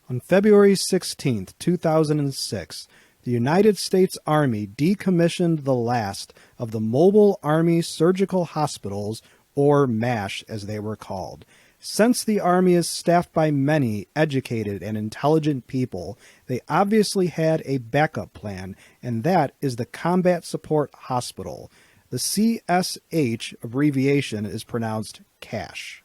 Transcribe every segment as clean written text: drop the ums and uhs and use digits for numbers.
On February 16, 2006, the United States Army decommissioned the last of the Mobile Army Surgical Hospitals, or MASH as they were called. Since the Army is staffed by many educated and intelligent people, they obviously had a backup plan, and that is the Combat Support Hospital. The CSH abbreviation is pronounced CASH.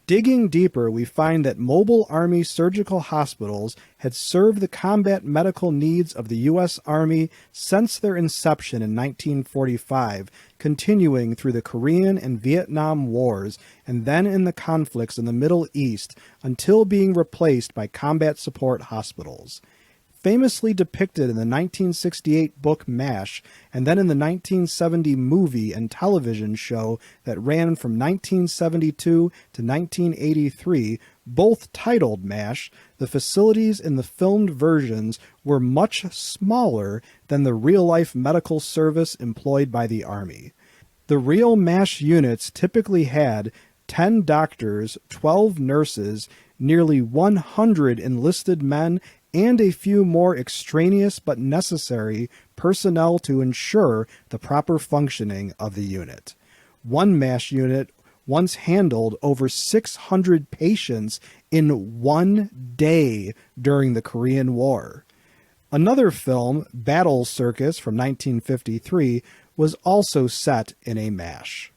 Digging deeper, we find that Mobile Army Surgical Hospitals had served the combat medical needs of the U.S. Army since their inception in 1945, continuing through the Korean and Vietnam Wars, and then in the conflicts in the Middle East, until being replaced by combat support hospitals. Famously depicted in the 1968 book MASH, and then in the 1970 movie and television show that ran from 1972 to 1983, both titled MASH, the facilities in the filmed versions were much smaller than the real-life medical service employed by the Army. The real MASH units typically had 10 doctors, 12 nurses, nearly 100 enlisted men, and a few more extraneous but necessary personnel to ensure the proper functioning of the unit. One MASH unit once handled over 600 patients in one day during the Korean War. Another film, Battle Circus from 1953, was also set in a MASH.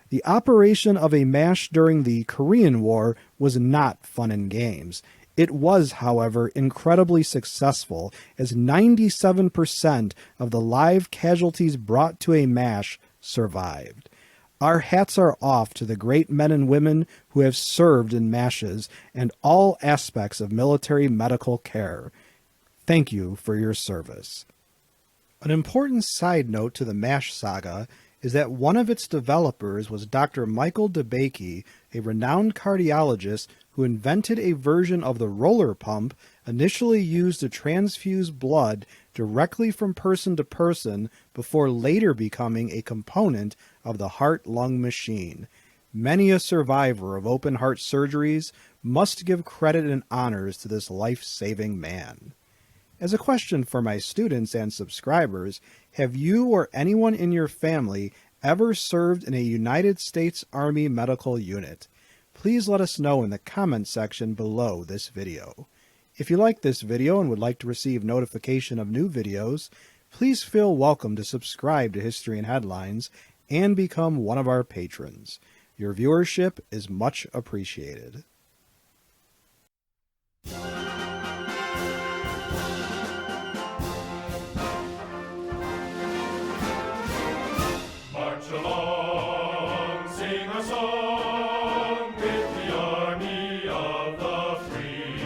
The operation of a MASH during the Korean War was not fun and games. It was, however, incredibly successful, as 97% of the live casualties brought to a MASH survived. Our hats are off to the great men and women who have served in MASHs and all aspects of military medical care. Thank you for your service. An important side note to the MASH saga is that one of its developers was Dr. Michael DeBakey, a renowned cardiologist who invented a version of the roller pump initially used to transfuse blood directly from person to person before later becoming a component of the heart-lung machine. Many a survivor of open-heart surgeries must give credit and honors to this life-saving man. As a question for my students and subscribers, have you or anyone in your family ever served in a United States Army medical unit? Please let us know in the comment section below this video. If you like this video and would like to receive notification of new videos, please feel welcome to subscribe to History and Headlines and become one of our patrons. Your viewership is much appreciated. March along, sing a song with the army of the free.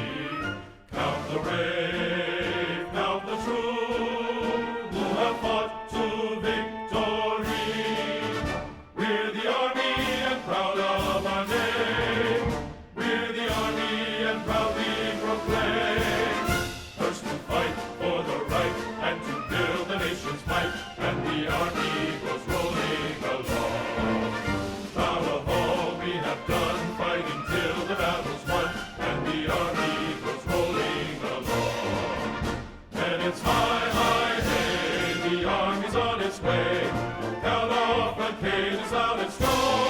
Count the brave, count the true, who have fought to victory. We're the army and proud of our name. We're the army and proudly proclaim. First to fight for the right and to build the nation's might, and the army goes rolling along. Proud of all we have done, fighting till the battle's won, and the army goes rolling along. And it's high, high, hey, the army's on its way. Count off and Kate is loud and strong.